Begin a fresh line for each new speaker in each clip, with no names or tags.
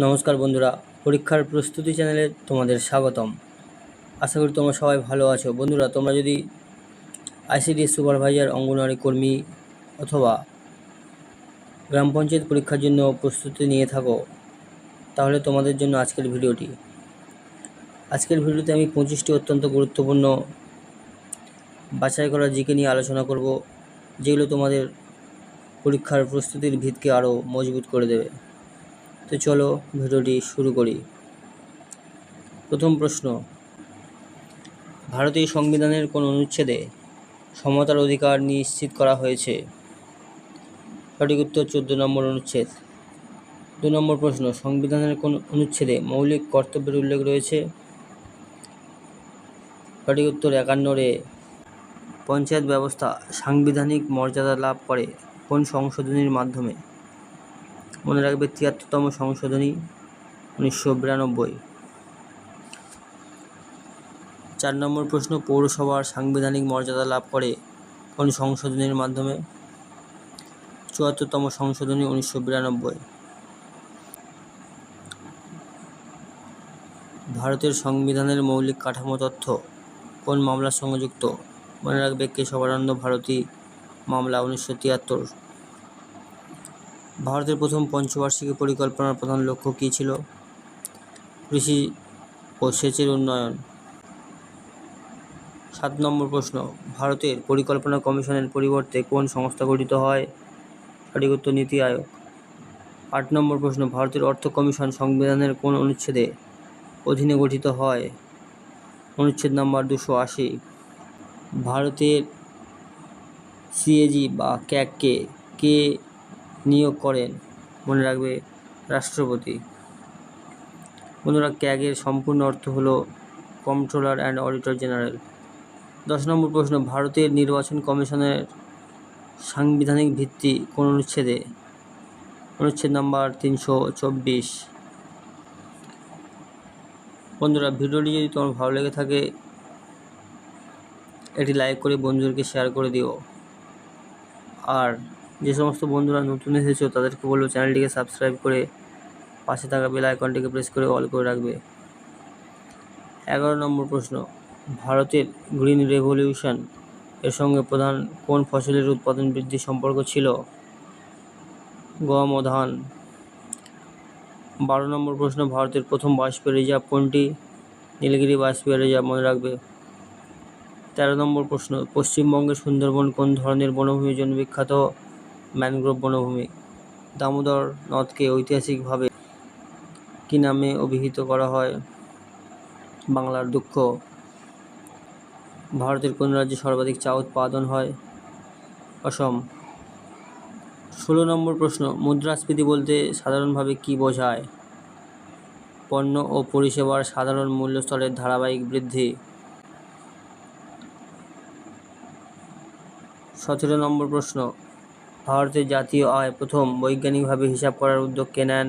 নমস্কার বন্ধুরা, পরীক্ষার প্রস্তুতি চ্যানেলে তোমাদের স্বাগতম। আশা করি তোমরা সবাই ভালো আছো। বন্ধুরা, তোমরা যদি আইসিডিএস সুপারভাইজার, অঙ্গনওয়াড়ি কর্মী অথবা গ্রাম পঞ্চায়েত পরীক্ষার জন্য প্রস্তুতি নিয়ে থাকো, তাহলে তোমাদের জন্য আজকের ভিডিওটি। আজকের ভিডিওতে আমি 25টি অত্যন্ত গুরুত্বপূর্ণ বাছাই করা জিকে নিয়ে আলোচনা করব, যেগুলো তোমাদের পরীক্ষার প্রস্তুতির ভিতকে আরও মজবুত করে দেবে। তো চলো ভিডিওটি শুরু করি। প্রথম প্রশ্ন, ভারতীয় সংবিধানের কোন অনুচ্ছেদে সমতার অধিকার নিশ্চিত করা হয়েছে? সঠিক উত্তর 14 নম্বর অনুচ্ছেদ। 2 নম্বর প্রশ্ন, সংবিধানের কোন অনুচ্ছেদে মৌলিক কর্তব্যের উল্লেখ রয়েছে? সঠিক উত্তর 51 পঞ্চায়েত ব্যবস্থা সাংবিধানিক মর্যাদা লাভ করে কোন সংশোধনীর মাধ্যমে? মনে রাখবে 73তম সংশোধনী 1992। 4 নম্বর প্রশ্ন, পৌরসভার সাংবিধানিক মর্যাদা লাভ করে কোন সংশোধনীর মাধ্যমে? 74তম সংশোধনী 1992। ভারতের সংবিধানের মৌলিক কাঠামো তথ্য কোন মামলার সঙ্গে যুক্ত? মনে রাখবে কেশবানন্দ ভারতী মামলা 1973। ভারতের প্রথম পঞ্চবার্ষিকী পরিকল্পনার প্রধান লক্ষ্য কী ছিল? কৃষি ও সেচের উন্নয়ন। 7 নম্বর প্রশ্ন, ভারতের পরিকল্পনা কমিশনের পরিবর্তে কোন সংস্থা গঠিত হয়? সঠিক উত্তর নীতি আয়োগ। 8 নম্বর প্রশ্ন, ভারতের অর্থ কমিশন সংবিধানের কোন অনুচ্ছেদে অধীনে গঠিত হয়? অনুচ্ছেদ নম্বর 280। ভারতের সিএজি বা ক্যাগকে কে নিয়োগ করেন? মনে রাখবে রাষ্ট্রপতি। বন্ধুরা, ক্যাগের সম্পূর্ণ অর্থ হলো কন্ট্রোলার অ্যান্ড অডিটর জেনারেল। 10 নম্বর প্রশ্ন, ভারতের নির্বাচন কমিশনের সাংবিধানিক ভিত্তি কোন অনুচ্ছেদে? অনুচ্ছেদ নাম্বার 324। বন্ধুরা, ভিডিওটি যদি তোমার ভালো লেগে থাকে এটি লাইক করে বন্ধুদেরকে শেয়ার করে দিও। আর যে সমস্ত বন্ধুরা নতুন এসেছো তাদেরকে বলবো চ্যানেলটিকে সাবস্ক্রাইব করে পাশে থাকা বেল আইকনটিকে প্রেস করে অল করে রাখবে। 11 নম্বর প্রশ্ন, ভারতের গ্রিন রেভলিউশন এর সঙ্গে প্রধান কোন ফসলের উৎপাদন বৃদ্ধির সম্পর্ক ছিল? গম ও ধান। 12 নম্বর প্রশ্ন, ভারতের প্রথম বায়োস্ফিয়ার রিজার্ভ কোনটি? Nilgiri biosphere reserve. মনে রাখবে। 13 নম্বর প্রশ্ন, পশ্চিমবঙ্গের সুন্দরবন কোন ধরনের বনভূমির জন্য বিখ্যাত? ম্যানগ্রোভ বনভূমি। দামোদর নদকে ঐতিহাসিকভাবে কী নামে অভিহিত করা হয়? বাংলার দুঃখ। ভারতের কোন রাজ্যে সর্বাধিক চা উৎপাদন হয়? অসম। 16 নম্বর প্রশ্ন, মুদ্রাস্ফীতি বলতে সাধারণভাবে কী বোঝায়? পণ্য ও পরিষেবার সাধারণ মূল্যস্তরের ধারাবাহিক বৃদ্ধি। 17 নম্বর প্রশ্ন, ভারতের জাতীয় আয় প্রথম বৈজ্ঞানিকভাবে হিসাব করার উদ্যোগ কে নেন?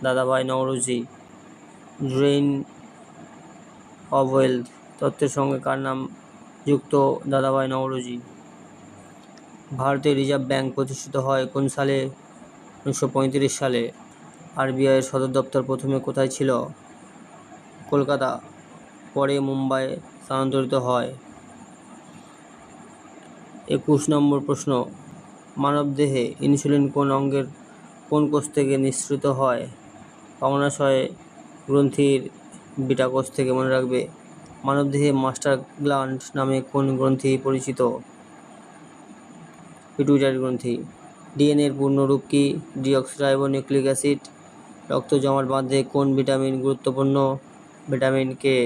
দাদাভাই নওরোজি। ড্রেইন অব ওয়েলথ তত্ত্বের সঙ্গে কার নাম যুক্ত? দাদাভাই নওরোজি। ভারতের রিজার্ভ ব্যাংক প্রতিষ্ঠিত হয় কোন সালে? 1935 সালে। আরবিআইয়ের সদর দপ্তর প্রথমে কোথায় ছিল? কলকাতা, পরে মুম্বাই স্থানান্তরিত হয়। 21 নম্বর প্রশ্ন, মানবদেহে ইনসুলিন কোন অঙ্গের কোন কোষ থেকে নিঃসৃত হয়? অগ্ন্যাশয় গ্রন্থির বিটা কোষ থেকে। মনে রাখবে। মানবদেহে মাস্টার গ্ল্যান্ড নামে কোন গ্রন্থি পরিচিত? পিটুইটারি গ্রন্থি। ডিএনএর পূর্ণরূপ কি? Deoxyribonucleic acid. রক্ত জমাট বাঁধতে কোন ভিটামিন গুরুত্বপূর্ণ? Vitamin K.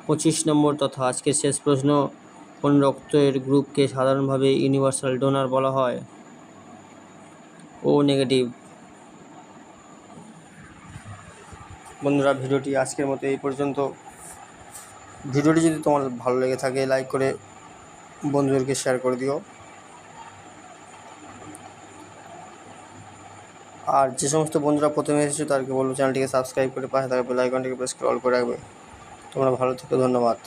25 নম্বর তথা আজকের শেষ প্রশ্ন, কোন রক্তের গ্রুপকে সাধারণভাবে ইউনিভার্সাল ডোনার বলা হয়? ও নেগেটিভ। বন্ধুরা, ভিডিওটি আজকের মতো এই পর্যন্ত। ভিডিওটি যদি তোমার ভালো লেগে থাকে লাইক করে বন্ধুদেরকে শেয়ার করে দিও। আর যে সমস্ত বন্ধুরা প্রথমে এসেছো তাদেরকে বলবো চ্যানেলটিকে সাবস্ক্রাইব করে পাশে থাকা বেল আইকনটিকে প্রেস করে অল করে রাখবে। তোমরা ভালো থেকো। ধন্যবাদ।